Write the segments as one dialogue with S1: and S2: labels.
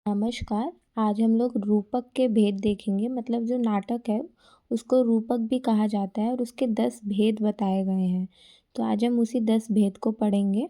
S1: नमस्कार। आज हम लोग रूपक के भेद देखेंगे। मतलब जो नाटक है उसको रूपक भी कहा जाता है और उसके 10 भेद बताए गए हैं। तो आज हम उसी 10 भेद को पढ़ेंगे।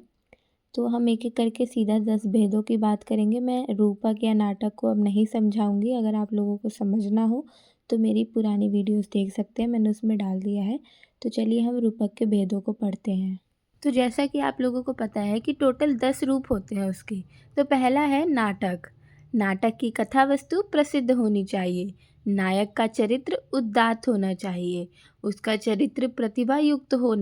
S1: तो हम एक एक करके सीधा 10 भेदों की बात करेंगे। मैं रूपक या नाटक को अब नहीं समझाऊंगी। अगर आप लोगों को समझना हो तो मेरी पुरानी वीडियोस देख सकते हैं, मैंने उसमें डाल दिया है। तो चलिए हम रूपक के भेदों को पढ़ते हैं। तो जैसा कि आप लोगों को पता है कि टोटल 10 रूप होते हैं उसके। तो पहला है नाटक। नाटक की कथा वस्तु प्रसिद्ध होनी चाहिए। नायक का चरित्र उदात्त होना चाहिए। उसका चरित्र प्रतिभा युक्त हो।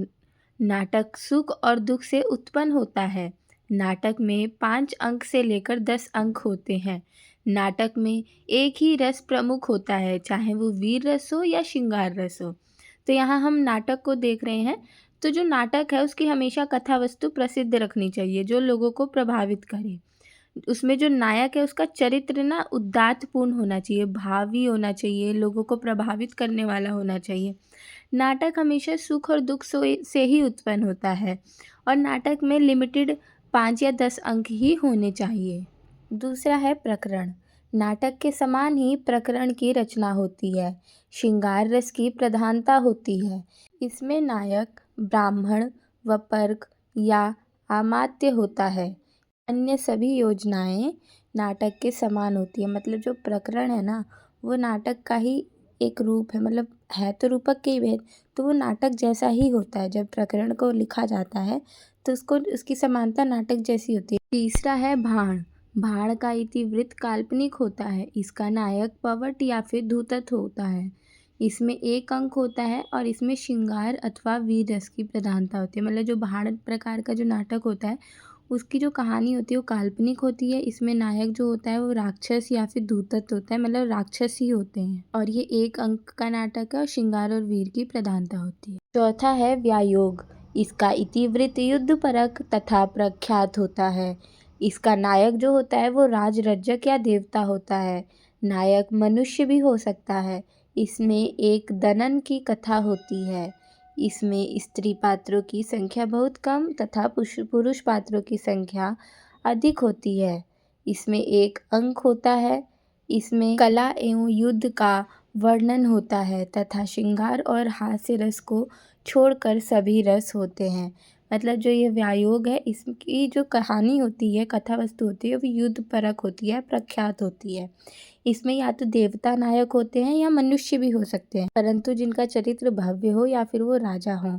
S1: नाटक सुख और दुख से उत्पन्न होता है। नाटक में 5 अंक से लेकर 10 अंक होते हैं। नाटक में एक ही रस प्रमुख होता है, चाहे वो वीर रस हो या श्रृंगार रस हो। तो यहाँ हम नाटक को देख रहे हैं। तो जो नाटक है उसकी हमेशा कथा वस्तु प्रसिद्ध रखनी चाहिए, जो लोगों को प्रभावित करे। उसमें जो नायक है उसका चरित्र ना उदात्तपूर्ण होना चाहिए, भावी होना चाहिए, लोगों को प्रभावित करने वाला होना चाहिए। नाटक हमेशा सुख और दुख से ही उत्पन्न होता है और नाटक में लिमिटेड 5 या 10 अंक ही होने चाहिए। दूसरा है प्रकरण। नाटक के समान ही प्रकरण की रचना होती है। श्रृंगार रस की प्रधानता होती है। इसमें नायक ब्राह्मण व पर्क या अमात्य होता है। अन्य सभी योजनाएं नाटक के समान होती है। मतलब जो प्रकरण है ना, वो नाटक का ही एक रूप है। मतलब है तो रूपक के ही भेद, तो वो नाटक जैसा ही होता है। जब प्रकरण को लिखा जाता है तो उसको उसकी समानता नाटक जैसी होती है। तीसरा है भाण। भाण का इतिवृत्त काल्पनिक होता है। इसका नायक पवट या फिर धूतत होता है। इसमें एक अंक होता है और इसमें श्रृंगार अथवा वीर रस की प्रधानता होती है। मतलब जो भाण प्रकार का जो नाटक होता है उसकी जो कहानी होती है वो काल्पनिक होती है। इसमें नायक जो होता है वो राक्षस या फिर धूतत होता है, मतलब राक्षस ही होते हैं। और ये एक अंक का नाटक है और श्रृंगार और वीर की प्रधानता होती है। चौथा है व्यायोग। इसका इतिवृत्त युद्ध परक तथा प्रख्यात होता है। इसका नायक जो होता है वो राजरज्जक या देवता होता है। नायक मनुष्य भी हो सकता है। इसमें एक दनन की कथा होती है। इसमें स्त्री पात्रों की संख्या बहुत कम तथा पुरुष पात्रों की संख्या अधिक होती है। इसमें एक अंक होता है। इसमें कला एवं युद्ध का वर्णन होता है तथा श्रृंगार और हास्य रस को छोड़कर सभी रस होते हैं। मतलब जो ये व्यायोग है, इसकी जो कहानी होती है, कथा वस्तु होती है, वो युद्ध परक होती है, प्रख्यात होती है। इसमें या तो देवता नायक होते हैं या मनुष्य भी हो सकते हैं, परंतु जिनका चरित्र भव्य हो या फिर वो राजा हों।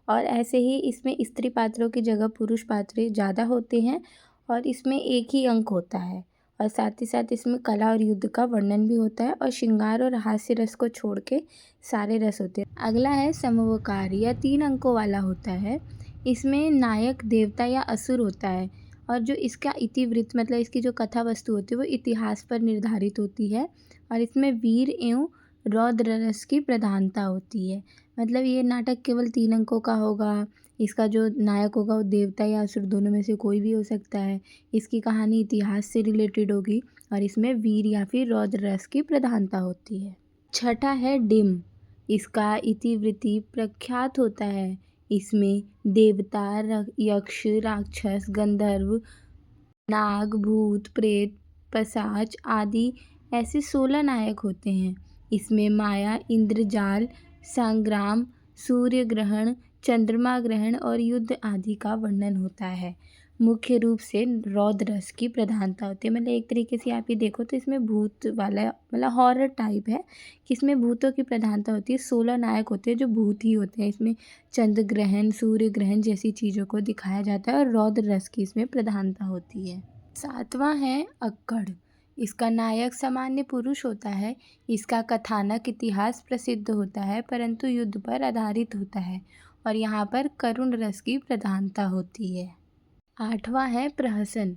S1: और ऐसे ही इसमें स्त्री पात्रों की जगह पुरुष पात्र ज़्यादा होते हैं और इसमें एक ही अंक होता है। और साथ ही साथ इसमें कला और युद्ध का वर्णन भी होता है और श्रृंगार और हास्य रस को छोड़ के सारे रस होते हैं। अगला है समवकार। यह 3 अंकों वाला होता है। इसमें नायक देवता या असुर होता है और जो इसका इतिवृत्त मतलब इसकी जो कथा वस्तु होती है वो इतिहास पर निर्धारित होती है। और इसमें वीर एवं रौद्र रस की प्रधानता होती है। मतलब ये नाटक केवल 3 अंकों का होगा। इसका जो नायक होगा वो देवता या असुर दोनों में से कोई भी हो सकता है। इसकी कहानी इतिहास से रिलेटेड होगी और इसमें वीर या फिर रौद्र रस की प्रधानता होती है। छठा है डिम। इसका इतिवृत्ति प्रख्यात होता है। इसमें देवता, यक्ष, राक्षस, गंधर्व, नाग, भूत, प्रेत, पिशाच आदि ऐसे 16 नायक होते हैं। इसमें माया, इंद्रजाल, संग्राम, सूर्य ग्रहण, चंद्रमा ग्रहण और युद्ध आदि का वर्णन होता है। मुख्य रूप से रौद्र रस की प्रधानता होती है। मतलब एक तरीके से आप ये देखो तो इसमें भूत वाला मतलब हॉरर टाइप है कि इसमें भूतों की प्रधानता होती है। 16 नायक होते हैं जो भूत ही होते हैं। इसमें चंद्र ग्रहण, सूर्य ग्रहण जैसी चीज़ों को दिखाया जाता है और रौद्र रस की इसमें प्रधानता होती है। सातवां है अक्कड़। इसका नायक सामान्य पुरुष होता है। इसका कथानक इतिहास प्रसिद्ध होता है परंतु युद्ध पर आधारित होता है और यहाँ पर करुण रस की प्रधानता होती है। आठवां है प्रहसन।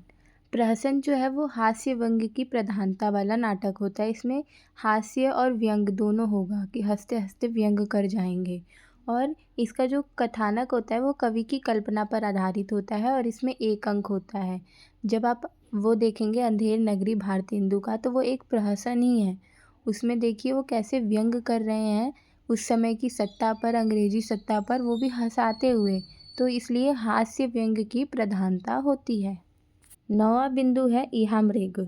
S1: प्रहसन जो है वो हास्य व्यंग्य की प्रधानता वाला नाटक होता है। इसमें हास्य और व्यंग दोनों होगा कि हंसते हंसते व्यंग कर जाएंगे। और इसका जो कथानक होता है वो कवि की कल्पना पर आधारित होता है और इसमें एक अंक होता है। जब आप वो देखेंगे अंधेर नगरी भारतेंदु का, तो वो एक प्रहसन ही है। उसमें देखिए वो कैसे व्यंग कर रहे हैं उस समय की सत्ता पर, अंग्रेजी सत्ता पर, वो भी हंसाते हुए। तो इसलिए हास्य व्यंग्य की प्रधानता होती है। 9वां बिंदु है इहामृग।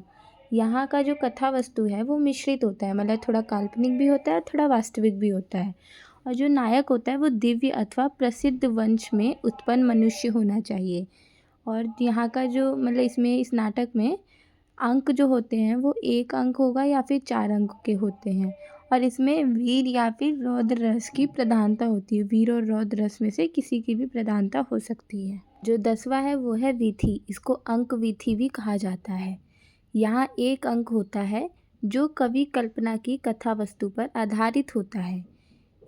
S1: यहाँ का जो कथा वस्तु है वो मिश्रित होता है, मतलब थोड़ा काल्पनिक भी होता है, थोड़ा वास्तविक भी होता है। और जो नायक होता है वो दिव्य अथवा प्रसिद्ध वंश में उत्पन्न मनुष्य होना चाहिए। और यहाँ का जो मतलब इसमें इस नाटक में अंक जो होते हैं वो 1 अंक होगा या फिर 4 अंक के होते हैं। और इसमें वीर या फिर रौद्र रस की प्रधानता होती है। वीर और रौद्र रस में से किसी की भी प्रधानता हो सकती है। जो 10वां है वो है वीथी, इसको अंक वीथी भी कहा जाता है। यहाँ 1 अंक होता है जो कवि कल्पना की कथा वस्तु पर आधारित होता है।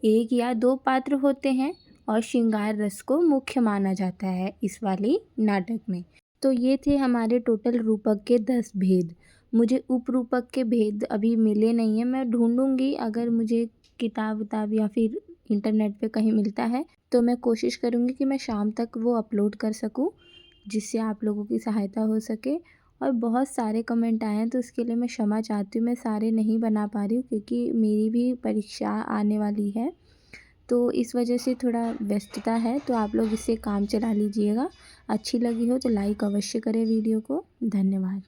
S1: 1 या 2 पात्र होते हैं और श्रृंगार रस को मुख्य माना जाता है इस वाली नाटक में। तो ये थे हमारे टोटल रूपक के 10 भेद। मुझे उपरूपक के भेद अभी मिले नहीं हैं, मैं ढूँढूँगी, अगर मुझे किताब या फिर इंटरनेट पे कहीं मिलता है तो मैं कोशिश करूँगी कि मैं शाम तक वो अपलोड कर सकूँ, जिससे आप लोगों की सहायता हो सके। और बहुत सारे कमेंट आए हैं तो उसके लिए मैं क्षमा चाहती हूँ, मैं सारे नहीं बना पा रही हूँ क्योंकि मेरी भी परीक्षा आने वाली है, तो इस वजह से थोड़ा व्यस्तता है। तो आप लोग इससे काम चला लीजिएगा। अच्छी लगी हो तो लाइक अवश्य करें वीडियो को। धन्यवाद।